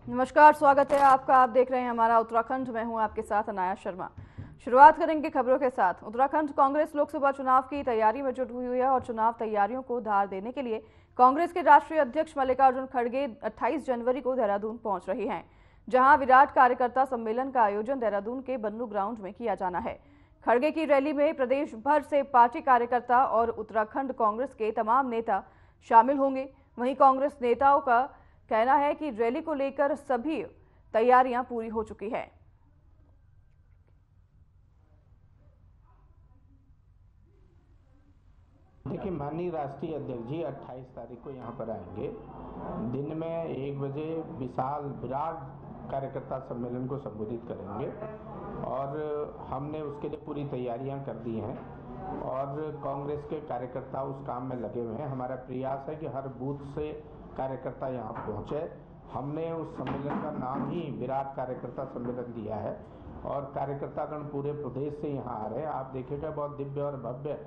नमस्कार, स्वागत है आपका। आप देख रहे हैं हमारा उत्तराखंड। मैं हूं आपके साथ अनाया शर्मा। शुरुआत करेंगे खबरों के साथ। उत्तराखंड कांग्रेस लोकसभा चुनाव की तैयारी में जुट हुई है और चुनाव तैयारियों को धार देने के लिए कांग्रेस के राष्ट्रीय अध्यक्ष मल्लिकार्जुन खड़गे 28 जनवरी को देहरादून पहुंच रहे हैं, जहां विराट कार्यकर्ता सम्मेलन का आयोजन देहरादून के बन्नू ग्राउंड में किया जाना है। खड़गे की रैली में प्रदेश भर से पार्टी कार्यकर्ता और उत्तराखंड कांग्रेस के तमाम नेता शामिल होंगे। वहीं कांग्रेस नेताओं का कहना है कि रैली को लेकर सभी तैयारियां पूरी हो चुकी है। देखिए, माननीय राष्ट्रीय अध्यक्ष जी 28 तारीख को यहाँ पर आएंगे। दिन में 1 बजे विशाल विराट कार्यकर्ता सम्मेलन को संबोधित करेंगे और हमने उसके लिए पूरी तैयारियां कर दी हैं और कांग्रेस के कार्यकर्ता उस काम में लगे हुए हैं। हमारा प्रयास है कि हर बूथ से कार्यकर्ता यहाँ पहुँचे। हमने उस सम्मेलन का नाम ही विराट कार्यकर्ता सम्मेलन दिया है और कार्यकर्तागण पूरे प्रदेश से यहाँ आ रहे हैं। आप देखिएगा, बहुत दिव्य और भव्य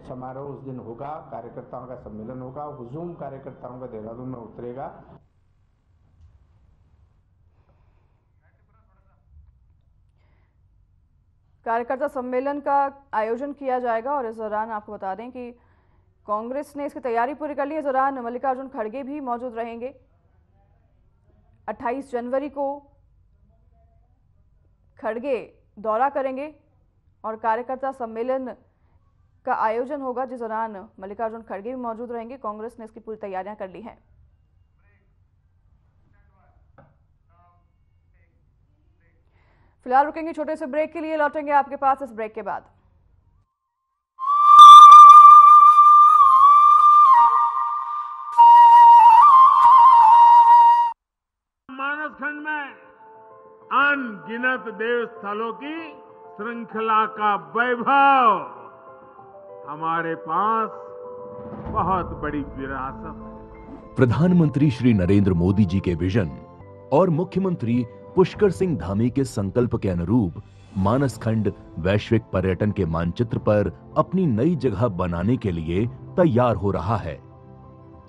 समारोह उस दिन होगा। कार्यकर्ताओं का सम्मेलन होगा, हुजूम कार्यकर्ताओं का देहरादून में उतरेगा। कार्यकर्ता सम्मेलन का आयोजन किया जाएगा और इस दौरान आपको बता दें कि कांग्रेस ने इसकी तैयारी पूरी कर ली। इस दौरान मल्लिकार्जुन खड़गे भी मौजूद रहेंगे। 28 जनवरी को खड़गे दौरा करेंगे और कार्यकर्ता सम्मेलन का आयोजन होगा, जिस दौरान मल्लिकार्जुन खड़गे भी मौजूद रहेंगे। कांग्रेस ने इसकी पूरी तैयारियां कर ली हैं। फिलहाल रुकेंगे छोटे से ब्रेक के लिए, लौटेंगे आपके पास इस ब्रेक के बाद। मानस खंड में अनगिनत देव स्थलों की श्रृंखला का वैभव, हमारे पास बहुत बड़ी विरासत है। प्रधानमंत्री श्री नरेंद्र मोदी जी के विजन और मुख्यमंत्री पुष्कर सिंह धामी के संकल्प के अनुरूप मानस खंड वैश्विक पर्यटन के मानचित्र पर अपनी नई जगह बनाने के लिए तैयार हो रहा है।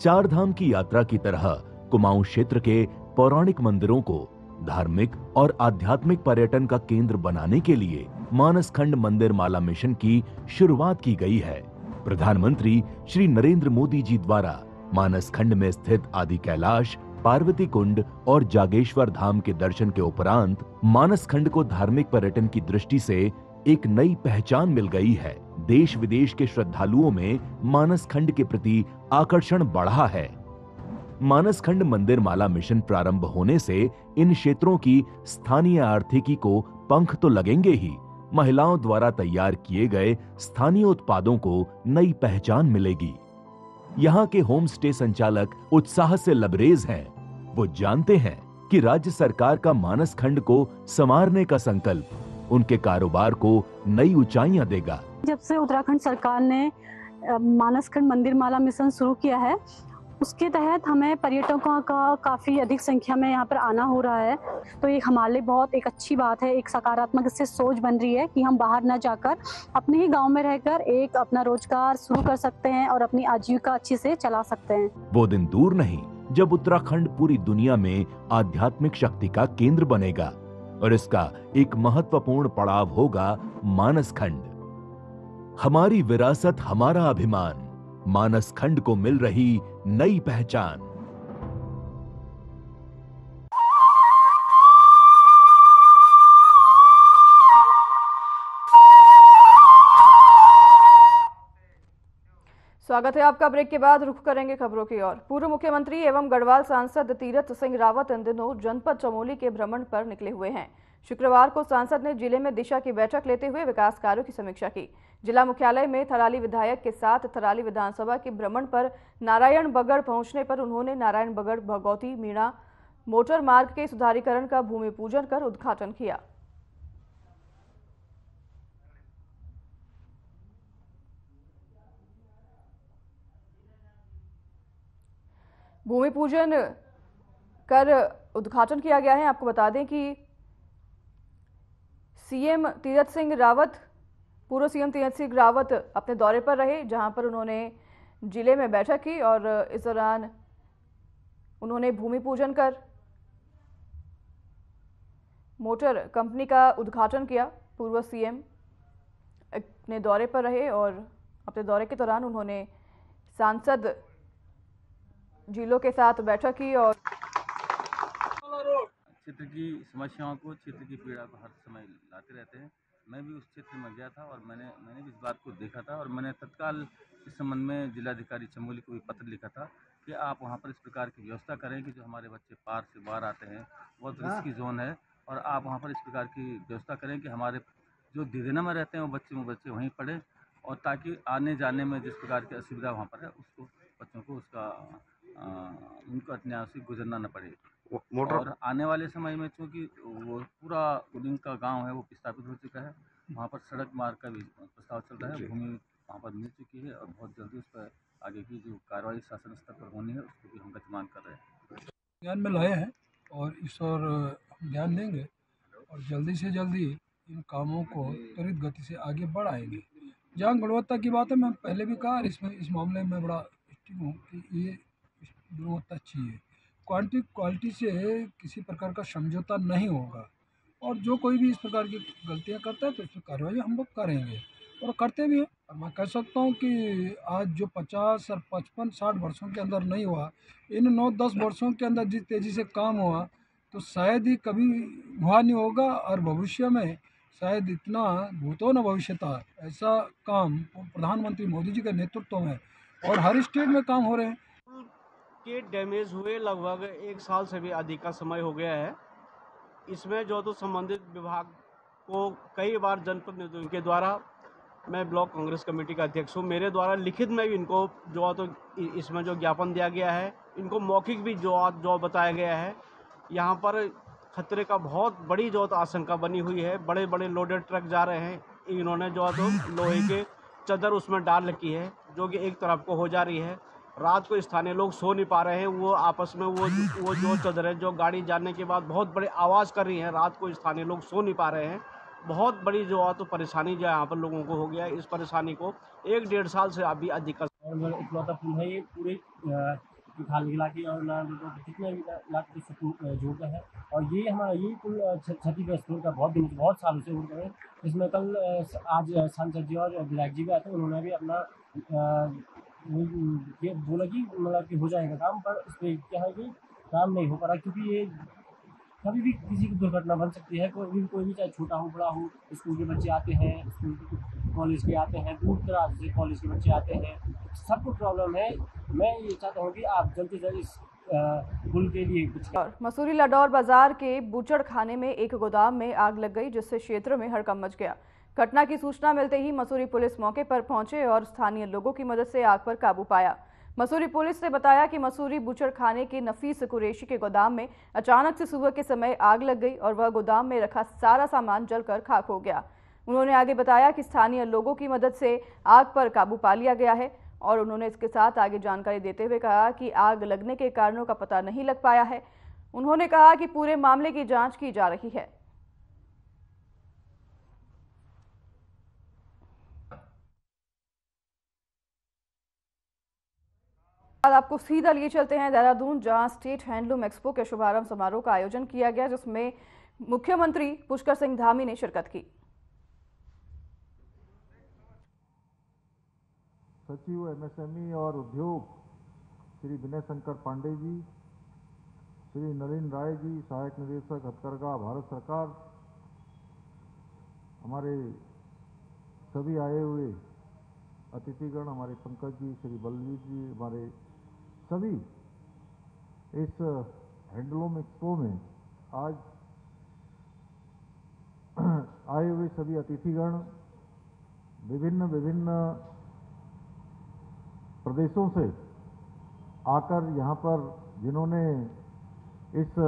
चार धाम की यात्रा की तरह कुमाऊं क्षेत्र के पौराणिक मंदिरों को धार्मिक और आध्यात्मिक पर्यटन का केंद्र बनाने के लिए मानस खंड मंदिर माला मिशन की शुरुआत की गई है। प्रधानमंत्री श्री नरेंद्र मोदी जी द्वारा मानस खंड में स्थित आदि कैलाश, पार्वती कुंड और जागेश्वर धाम के दर्शन के उपरांत मानस खंड को धार्मिक पर्यटन की दृष्टि से एक नई पहचान मिल गई है। देश विदेश के श्रद्धालुओं में मानस खंड के प्रति आकर्षण बढ़ा है। मानस खंड मंदिर माला मिशन प्रारंभ होने से इन क्षेत्रों की स्थानीय आर्थिकी को पंख तो लगेंगे ही, महिलाओं द्वारा तैयार किए गए स्थानीय उत्पादों को नई पहचान मिलेगी। यहाँ के होम स्टे संचालक उत्साह से लबरेज हैं। वो जानते हैं कि राज्य सरकार का मानस खंड को संवारने का संकल्प उनके कारोबार को नई ऊंचाइयां देगा। जब से उत्तराखंड सरकार ने मानस खंड मंदिर माला मिशन शुरू किया है, उसके तहत हमें पर्यटकों का काफ़ी अधिक संख्या में यहाँ पर आना हो रहा है। तो ये हमारे लिए बहुत एक अच्छी बात है, एक सकारात्मक इससे सोच बन रही है कि हम बाहर न जाकर अपने ही गांव में रहकर एक अपना रोजगार शुरू कर सकते हैं और अपनी आजीविका अच्छी से चला सकते हैं। वो दिन दूर नहीं जब उत्तराखंड पूरी दुनिया में आध्यात्मिक शक्ति का केंद्र बनेगा और इसका एक महत्वपूर्ण पड़ाव होगा मानस खंड। हमारी विरासत, हमारा अभिमान, मानस खंड को मिल रही नई पहचान। स्वागत है आपका। ब्रेक के बाद रुख करेंगे खबरों की ओर। पूर्व मुख्यमंत्री एवं गढ़वाल सांसद तीरथ सिंह रावत इन दिनों जनपद चमोली के भ्रमण पर निकले हुए हैं। शुक्रवार को सांसद ने जिले में दिशा की बैठक लेते हुए विकास कार्यों की समीक्षा की। जिला मुख्यालय में थराली विधायक के साथ थराली विधानसभा के भ्रमण पर नारायण बगड़ पहुंचने पर उन्होंने नारायण बगड़ भगौती मीणा मोटर मार्ग के सुधारीकरण का भूमि पूजन कर उद्घाटन किया। भूमि पूजन कर उद्घाटन किया गया है। आपको बता दें कि सीएम तीरथ सिंह रावत, पूर्व सीएम तीरथ सिंह रावत अपने दौरे पर रहे, जहां पर उन्होंने जिले में बैठक की और इस दौरान उन्होंने भूमि पूजन कर मोटर कंपनी का उद्घाटन किया। पूर्व सीएम अपने दौरे पर रहे और अपने दौरे के दौरान उन्होंने सांसद जिलों के साथ बैठक की और क्षेत्र की समस्याओं को, क्षेत्र की पीड़ा को हर समय लाते रहते हैं। मैं भी उस क्षेत्र में गया था और मैंने भी इस बात को देखा था और मैंने तत्काल इस संबंध में जिलाधिकारी चमोली को भी पत्र लिखा था कि आप वहां पर इस प्रकार की व्यवस्था करें कि जो हमारे बच्चे पार से बाहर आते हैं, बहुत रिस्की जोन है, और आप वहां पर इस प्रकार की व्यवस्था करें कि हमारे जो दीदेना में रहते हैं वो बच्चे वहीं पढ़ें, और ताकि आने जाने में जिस प्रकार की असुविधा वहाँ पर है उसको बच्चों को उसका उनको अत्यावश्यक गुजरना न पड़े। और आने वाले समय में चूँकि वो पूरा उदिन का गांव है वो विस्थापित हो चुका है, वहाँ पर सड़क मार्ग का भी प्रस्ताव चल रहा है, भूमि वहाँ पर मिल चुकी है और बहुत जल्दी उस पर आगे की जो कार्रवाई शासन स्तर पर होनी है उसको भी हम गतिमान कर रहे हैं। ध्यान में लाए हैं और इस और हम ध्यान देंगे और जल्दी से जल्दी इन कामों को त्वरित गति से आगे बढ़ाएंगे। जहाँ गुणवत्ता की बात है, मैं पहले भी कहा, इस मामले में बड़ा स्टिक हूँ कि ये गुणवत्ता चाहिए, क्वालिटी से किसी प्रकार का समझौता नहीं होगा, और जो कोई भी इस प्रकार की गलतियाँ करता है तो इस पर कार्रवाई हम लोग करेंगे और करते भी हैं। और मैं कह सकता हूँ कि आज जो 50 और 55-60 वर्षों के अंदर नहीं हुआ, इन 9-10 वर्षों के अंदर जिस तेज़ी से काम हुआ तो शायद ही कभी हुआ नहीं होगा, और भविष्य में शायद इतना भूतो न भविष्यता ऐसा काम प्रधानमंत्री मोदी जी के नेतृत्व में और हर स्टेट में काम हो रहे हैं। के डैमेज हुए लगभग 1 साल से भी अधिक का समय हो गया है। इसमें जो तो संबंधित विभाग को कई बार जनप्रतिनिधियों के द्वारा, मैं ब्लॉक कांग्रेस कमेटी का अध्यक्ष हूँ, मेरे द्वारा लिखित में भी इनको जो तो इसमें जो ज्ञापन दिया गया है, इनको मौखिक भी जो बताया गया है। यहाँ पर खतरे का बहुत बड़ी जो तो आशंका बनी हुई है, बड़े बड़े लोडेड ट्रक जा रहे हैं, इन्होंने जो तो लोहे के चादर उसमें डाल रखी है जो कि एक तरफ को हो जा रही है। रात को स्थानीय लोग सो नहीं पा रहे हैं, वो आपस में वो जो चादर है जो गाड़ी जाने के बाद बहुत बड़े आवाज़ कर रही है, रात को स्थानीय लोग सो नहीं पा रहे हैं। बहुत बड़ी जो है तो परेशानी जो यहाँ पर लोगों को हो गया है। इस परेशानी को 1-1.5 साल से अभी अधिक इकलौता पुल है ये पूरे खाल गिला के और कितने लाख जोड़ता है, और ये हमारा यही पुल क्षतिग्रस्त हो का बहुत सालों से हो रहे हैं। इसमें कल आज सांसद जी और विधायक जी भी आए थे, उन्होंने भी अपना ये बोला कि मतलब कि हो जाएगा काम, पर इस पर क्या है कि काम नहीं हो पा रहा, क्योंकि ये कभी भी किसी की दुर्घटना बन सकती है। कोई भी चाहे छोटा हो बड़ा हो, स्कूल के बच्चे आते हैं, स्कूल कॉलेज के आते हैं, दूर दराज से कॉलेज के बच्चे आते हैं, सबको प्रॉब्लम है। मैं ये चाहता हूँ कि आप जल्द से जल्द इस पुल के लिए कुछ। मसूरी लाडौर बाजार के बूचड़ खाने में एक गोदाम में आग लग गई, जिससे क्षेत्र में हड़कंप मच गया। घटना की सूचना मिलते ही मसूरी पुलिस मौके पर पहुंचे और स्थानीय लोगों की मदद से आग पर काबू पाया। मसूरी पुलिस ने बताया कि मसूरी बूचड़ खाने के नफीस कुरैशी के गोदाम में अचानक से सुबह के समय आग लग गई और वह गोदाम में रखा सारा सामान जलकर खाक हो गया। उन्होंने आगे बताया कि स्थानीय लोगों की मदद से आग पर काबू पा लिया गया है, और उन्होंने इसके साथ आगे जानकारी देते हुए कहा कि आग लगने के कारणों का पता नहीं लग पाया है। उन्होंने कहा कि पूरे मामले की जांच की जा रही है। आपको सीधा लिए चलते हैं देहरादून, जहां स्टेट हैंडलूम एक्सपो के शुभारंभ समारोह का आयोजन किया गया, जिसमें मुख्यमंत्री पुष्कर सिंह धामी ने शिरकत की। सचिव एमएसएमई और उद्योग श्री विनय शंकर पांडे जी, श्री नलिन राय जी, सहायक निदेशक हथकरघा भारत सरकार, हमारे सभी आए हुए अतिथिगण, हमारे पंकज जी, श्री बलवीर जी, हमारे सभी इस हैंडलूम एक्सपो में आज आए हुए सभी अतिथिगण विभिन्न प्रदेशों से आकर यहाँ पर जिन्होंने इस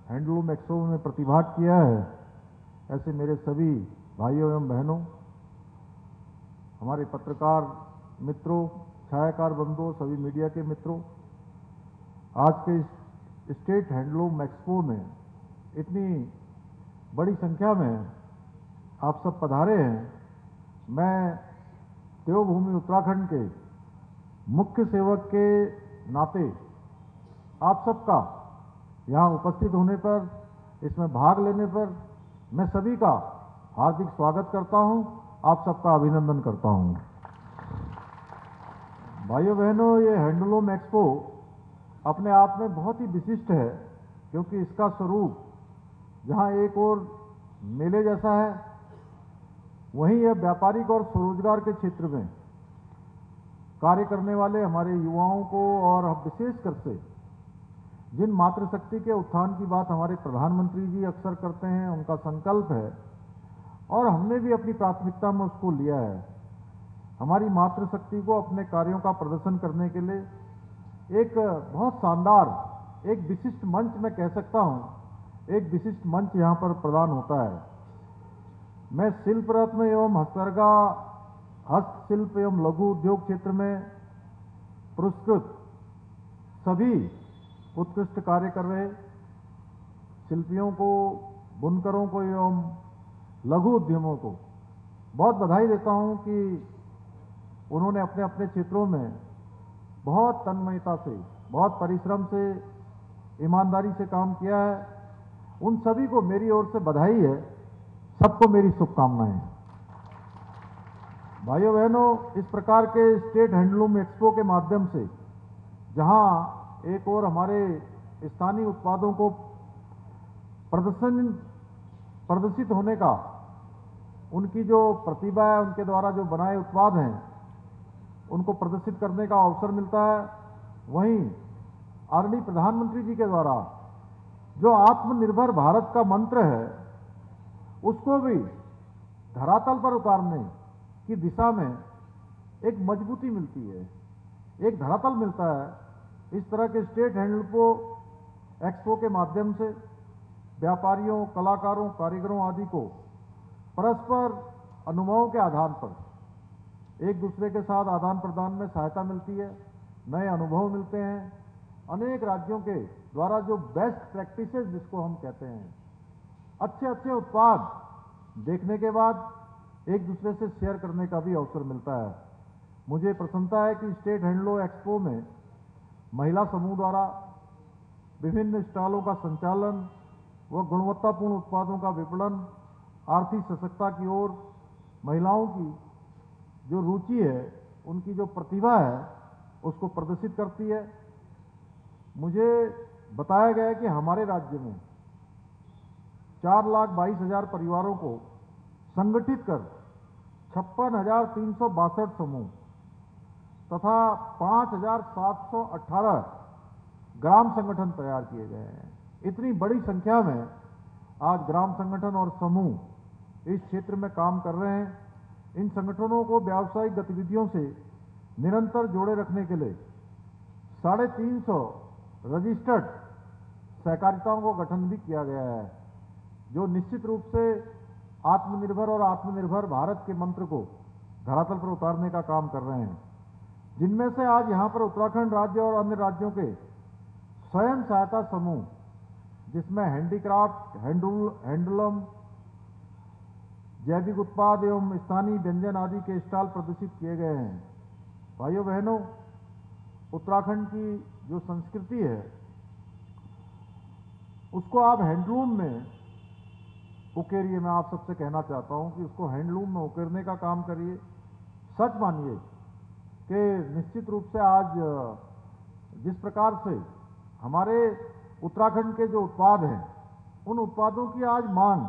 हैंडलूम एक्सपो में प्रतिभाग किया है, ऐसे मेरे सभी भाइयों एवं बहनों, हमारे पत्रकार मित्रों, छायाकार बंधुओं, सभी मीडिया के मित्रों, आज के इस स्टेट हैंडलूम एक्सपो में इतनी बड़ी संख्या में आप सब पधारे हैं। मैं देवभूमि उत्तराखंड के मुख्य सेवक के नाते आप सबका यहाँ उपस्थित होने पर, इसमें भाग लेने पर मैं सभी का हार्दिक स्वागत करता हूं, आप सबका अभिनंदन करता हूं। भाइयों बहनों, ये हैंडलूम एक्सपो अपने आप में बहुत ही विशिष्ट है, क्योंकि इसका स्वरूप जहां एक और मेले जैसा है, वहीं यह व्यापारिक और स्वरोजगार के क्षेत्र में कार्य करने वाले हमारे युवाओं को, और विशेषकर से जिन मातृशक्ति के उत्थान की बात हमारे प्रधानमंत्री जी अक्सर करते हैं, उनका संकल्प है और हमने भी अपनी प्राथमिकता में उसको लिया है। हमारी मातृशक्ति को अपने कार्यों का प्रदर्शन करने के लिए एक बहुत शानदार, एक विशिष्ट मंच, मैं कह सकता हूं, एक विशिष्ट मंच यहां पर प्रदान होता है। मैं शिल्प रत्न एवं हस्तकरघा, हस्तशिल्प एवं लघु उद्योग क्षेत्र में पुरस्कृत सभी उत्कृष्ट कार्य कर रहे शिल्पियों को, बुनकरों को एवं लघु उद्यमों को बहुत बधाई देता हूं कि उन्होंने अपने अपने क्षेत्रों में बहुत तन्मयता से, बहुत परिश्रम से, ईमानदारी से काम किया है। उन सभी को मेरी ओर से बधाई है, सबको मेरी शुभकामनाएं। भाइयों बहनों, इस प्रकार के स्टेट हैंडलूम एक्सपो के माध्यम से जहां एक और हमारे स्थानीय उत्पादों को प्रदर्शित होने का, उनकी जो प्रतिभा है, उनके द्वारा जो बनाए उत्पाद हैं, उनको प्रदर्शित करने का अवसर मिलता है, वहीं आदरणीय प्रधानमंत्री जी के द्वारा जो आत्मनिर्भर भारत का मंत्र है, उसको भी धरातल पर उतारने की दिशा में एक मजबूती मिलती है, एक धरातल मिलता है। इस तरह के स्टेट हैंडलूम एक्सपो के माध्यम से व्यापारियों, कलाकारों, कारीगरों आदि को परस्पर अनुभवों के आधार पर एक दूसरे के साथ आदान प्रदान में सहायता मिलती है, नए अनुभव मिलते हैं। अनेक राज्यों के द्वारा जो बेस्ट प्रैक्टिसेस जिसको हम कहते हैं, अच्छे अच्छे उत्पाद देखने के बाद एक दूसरे से शेयर करने का भी अवसर मिलता है। मुझे प्रसन्नता है कि स्टेट हैंडलूम एक्सपो में महिला समूह द्वारा विभिन्न स्टॉलों का संचालन व गुणवत्तापूर्ण उत्पादों का विपणन, आर्थिक सशक्तता की ओर महिलाओं की जो रुचि है, उनकी जो प्रतिभा है, उसको प्रदर्शित करती है। मुझे बताया गया है कि हमारे राज्य में 4,22,000 परिवारों को संगठित कर 56,362 समूह तथा 5,718 ग्राम संगठन तैयार किए गए हैं। इतनी बड़ी संख्या में आज ग्राम संगठन और समूह इस क्षेत्र में काम कर रहे हैं। इन संगठनों को व्यावसायिक गतिविधियों से निरंतर जोड़े रखने के लिए 350 रजिस्टर्ड सहकारिताओं को गठन भी किया गया है, जो निश्चित रूप से आत्मनिर्भर और आत्मनिर्भर भारत के मंत्र को धरातल पर उतारने का काम कर रहे हैं। जिनमें से आज यहां पर उत्तराखंड राज्य और अन्य राज्यों के स्वयं सहायता समूह, जिसमें हैंडीक्राफ्ट, हैंडलूम, जैविक उत्पाद एवं स्थानीय व्यंजन आदि के स्टॉल प्रदर्शित किए गए हैं। भाइयों बहनों, उत्तराखंड की जो संस्कृति है, उसको आप हैंडलूम में उकेरिए। मैं आप सबसे कहना चाहता हूं कि उसको हैंडलूम में उकेरने का काम करिए। सच मानिए कि निश्चित रूप से आज जिस प्रकार से हमारे उत्तराखंड के जो उत्पाद हैं, उन उत्पादों की आज मांग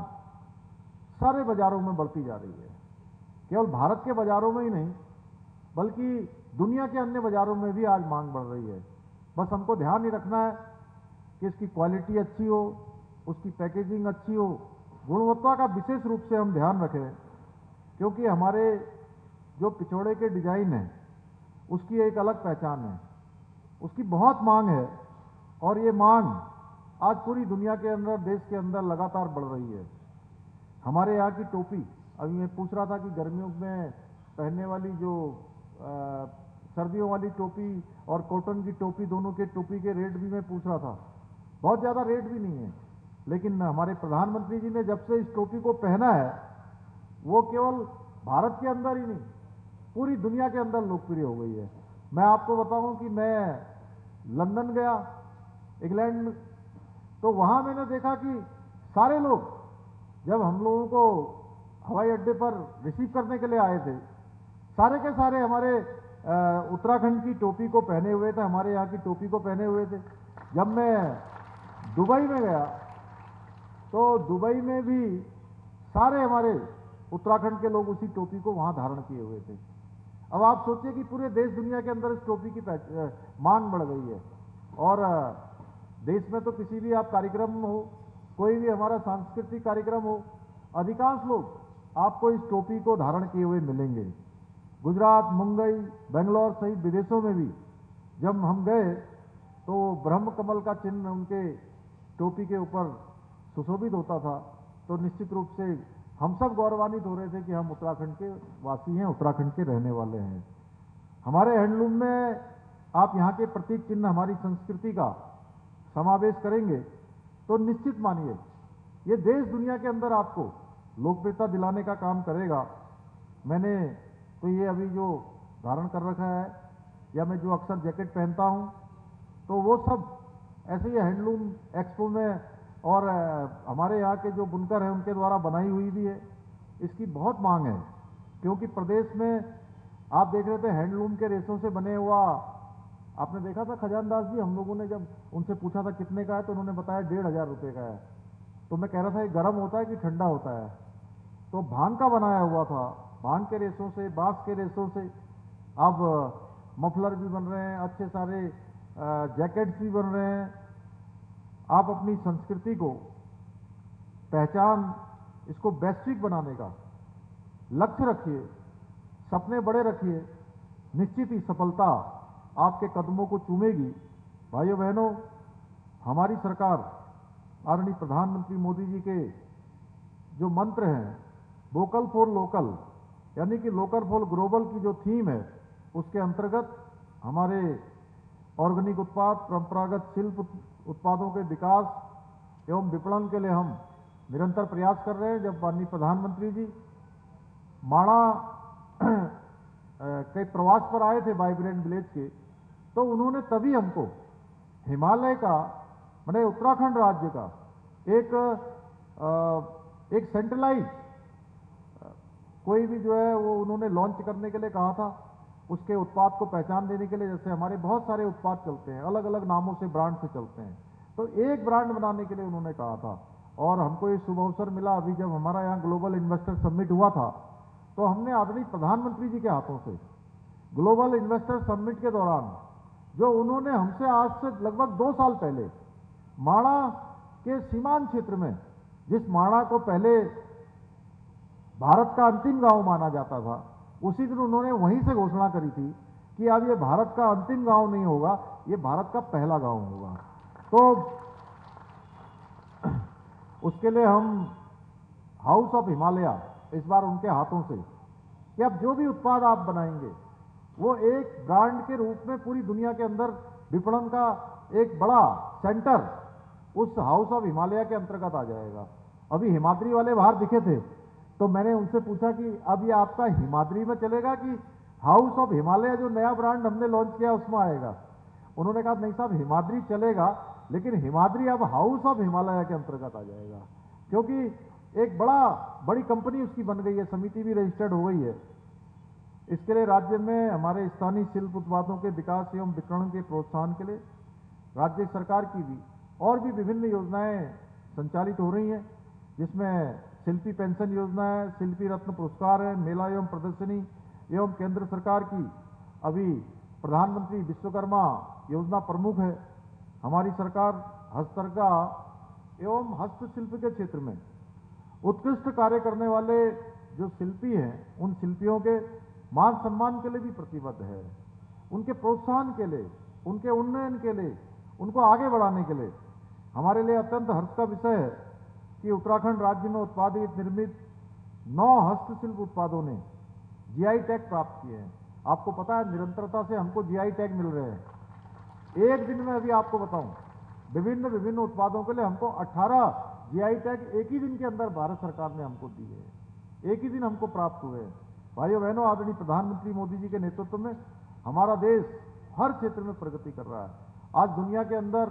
सारे बाजारों में बढ़ती जा रही है। केवल भारत के बाजारों में ही नहीं, बल्कि दुनिया के अन्य बाजारों में भी आज मांग बढ़ रही है। बस हमको ध्यान ही रखना है कि इसकी क्वालिटी अच्छी हो, उसकी पैकेजिंग अच्छी हो, गुणवत्ता का विशेष रूप से हम ध्यान रखें, क्योंकि हमारे जो पिछोड़े के डिजाइन है, उसकी एक अलग पहचान है, उसकी बहुत मांग है, और ये मांग आज पूरी दुनिया के अंदर, देश के अंदर लगातार बढ़ रही है। हमारे यहाँ की टोपी, अभी मैं पूछ रहा था कि गर्मियों में पहनने वाली जो सर्दियों वाली टोपी और कॉटन की टोपी, दोनों के टोपी के रेट भी मैं पूछ रहा था। बहुत ज़्यादा रेट भी नहीं है, लेकिन हमारे प्रधानमंत्री जी ने जब से इस टोपी को पहना है, वो केवल भारत के अंदर ही नहीं, पूरी दुनिया के अंदर लोकप्रिय हो गई है। मैं आपको बताऊं कि मैं लंदन गया, इंग्लैंड में, तो वहां मैंने देखा कि सारे लोग जब हम लोगों को हवाई अड्डे पर रिसीव करने के लिए आए थे, सारे के सारे हमारे उत्तराखंड की टोपी को पहने हुए थे, हमारे यहाँ की टोपी को पहने हुए थे। जब मैं दुबई में गया तो दुबई में भी सारे हमारे उत्तराखंड के लोग उसी टोपी को वहाँ धारण किए हुए थे। अब आप सोचिए कि पूरे देश दुनिया के अंदर इस टोपी की मांग बढ़ गई है। और देश में तो किसी भी आप कार्यक्रम हो, कोई भी हमारा सांस्कृतिक कार्यक्रम हो, अधिकांश लोग आपको इस टोपी को धारण किए हुए मिलेंगे। गुजरात, मुंबई, बेंगलोर सहित विदेशों में भी जब हम गए तो ब्रह्म कमल का चिन्ह उनके टोपी के ऊपर सुशोभित होता था। तो निश्चित रूप से हम सब गौरवान्वित हो रहे थे कि हम उत्तराखंड के वासी हैं, उत्तराखंड के रहने वाले हैं। हमारे हैंडलूम में आप यहाँ के प्रतीक चिन्ह हमारी संस्कृति का समावेश करेंगे तो निश्चित मानिए ये देश दुनिया के अंदर आपको लोकप्रियता दिलाने का काम करेगा। मैंने तो ये अभी जो धारण कर रखा है या मैं जो अक्सर जैकेट पहनता हूँ तो वो सब ऐसे ही हैंडलूम एक्सपो में और हमारे यहाँ के जो बुनकर हैं उनके द्वारा बनाई हुई भी है। इसकी बहुत मांग है क्योंकि प्रदेश में आप देख रहे थे हैंडलूम के रेशों से बने हुआ, आपने देखा था खजानदास जी, हम लोगों ने जब उनसे पूछा था कितने का है तो उन्होंने बताया 1500 रुपये का है। तो मैं कह रहा था ये गर्म होता है कि ठंडा होता है, तो भांग का बनाया हुआ था, भांग के रेशों से, बांस के रेशों से। अब मफलर भी बन रहे हैं, अच्छे सारे जैकेट्स भी बन रहे हैं। आप अपनी संस्कृति को पहचान, इसको वैश्विक बनाने का लक्ष्य रखिए, सपने बड़े रखिए, निश्चित ही सफलता आपके कदमों को चूमेगी। भाइयों बहनों, हमारी सरकार आदरणीय प्रधानमंत्री मोदी जी के जो मंत्र हैं वोकल फॉर लोकल, यानी कि लोकल फॉर ग्लोबल की जो थीम है उसके अंतर्गत हमारे ऑर्गेनिक उत्पाद, परंपरागत शिल्प उत्पादों के विकास एवं विपणन के लिए हम निरंतर प्रयास कर रहे हैं। जब माननीय प्रधानमंत्री जी माणा के प्रवास पर आए थे वाइब्रेंट विलेज के, तो उन्होंने तभी हमको हिमालय का, माने उत्तराखंड राज्य का एक सेंट्रलाइज कोई भी जो है वो उन्होंने लॉन्च करने के लिए कहा था। उसके उत्पाद को पहचान देने के लिए, जैसे हमारे बहुत सारे उत्पाद चलते हैं, अलग अलग नामों से, ब्रांड से चलते हैं, तो एक ब्रांड बनाने के लिए उन्होंने कहा था। और हमको ये शुभ अवसर मिला, अभी जब हमारा यहाँ ग्लोबल इन्वेस्टर समिट हुआ था तो हमने आदरणीय प्रधानमंत्री जी के हाथों से ग्लोबल इन्वेस्टर समिट के दौरान जो उन्होंने हमसे आज से लगभग 2 साल पहले माणा के सीमांत क्षेत्र में, जिस माणा को पहले भारत का अंतिम गांव माना जाता था, उसी दिन उन्होंने वहीं से घोषणा करी थी कि अब ये भारत का अंतिम गांव नहीं होगा, ये भारत का पहला गांव होगा। तो उसके लिए हम हाउस ऑफ हिमालय इस बार उनके हाथों से कि अब जो भी उत्पाद आप बनाएंगे वो एक ब्रांड के रूप में पूरी दुनिया के अंदर विपणन का एक बड़ा सेंटर उस हाउस ऑफ हिमालय के अंतर्गत आ जाएगा। अभी हिमाद्री वाले बाहर दिखे थे तो मैंने उनसे पूछा कि अब ये आपका हिमाद्री में चलेगा कि हाउस ऑफ हिमालय जो नया ब्रांड हमने लॉन्च किया उसमें आएगा। उन्होंने कहा नहीं साहब, हिमाद्री चलेगा, लेकिन हिमाद्री अब हाउस ऑफ हिमालय के अंतर्गत आ जाएगा, क्योंकि एक बड़ी कंपनी उसकी बन गई है, समिति भी रजिस्टर्ड हो गई है। इसके लिए राज्य में हमारे स्थानीय शिल्प उत्पादों के विकास एवं विपणन के प्रोत्साहन के लिए राज्य सरकार की भी और भी विभिन्न योजनाएं संचालित हो रही हैं, जिसमें शिल्पी पेंशन योजना है, शिल्पी रत्न पुरस्कार है, मेला एवं प्रदर्शनी एवं केंद्र सरकार की अभी प्रधानमंत्री विश्वकर्मा योजना प्रमुख है। हमारी सरकार हस्तकरघा एवं हस्तशिल्प के क्षेत्र में उत्कृष्ट कार्य करने वाले जो शिल्पी हैं उन शिल्पियों के मान सम्मान के लिए भी प्रतिबद्ध है, उनके प्रोत्साहन के लिए, उनके उन्नयन के लिए, उनको आगे बढ़ाने के लिए। हमारे लिए अत्यंत हर्ष का विषय है कि उत्तराखंड राज्य में उत्पादित निर्मित 9 हस्तशिल्प उत्पादों ने जीआई टैग प्राप्त किए हैं। आपको पता है निरंतरता से हमको जीआई टैग मिल रहे हैं। एक दिन में अभी आपको बताऊं, विभिन्न उत्पादों के लिए हमको 18 जीआई टैग एक ही दिन के अंदर भारत सरकार ने हमको दी है, एक ही दिन हमको प्राप्त हुए हैं। भाइयों बहनों, आदरणीय प्रधानमंत्री मोदी जी के नेतृत्व में हमारा देश हर क्षेत्र में प्रगति कर रहा है। आज दुनिया के अंदर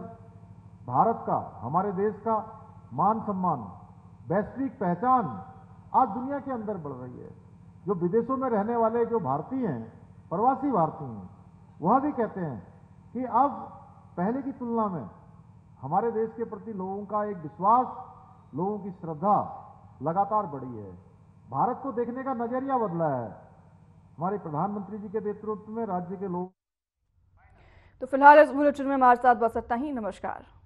भारत का, हमारे देश का मान सम्मान वैश्विक पहचान आज दुनिया के अंदर बढ़ रही है। जो विदेशों में रहने वाले जो भारतीय हैं, प्रवासी भारतीय हैं, वह भी कहते हैं कि अब पहले की तुलना में हमारे देश के प्रति लोगों का एक विश्वास, लोगों की श्रद्धा लगातार बढ़ी है। भारत को देखने का नजरिया बदला है। हमारे प्रधानमंत्री जी के नेतृत्व में राज्य के लोग। तो फिलहाल इस बुलेटिन में हमारे साथ बस इतना ही। नमस्कार।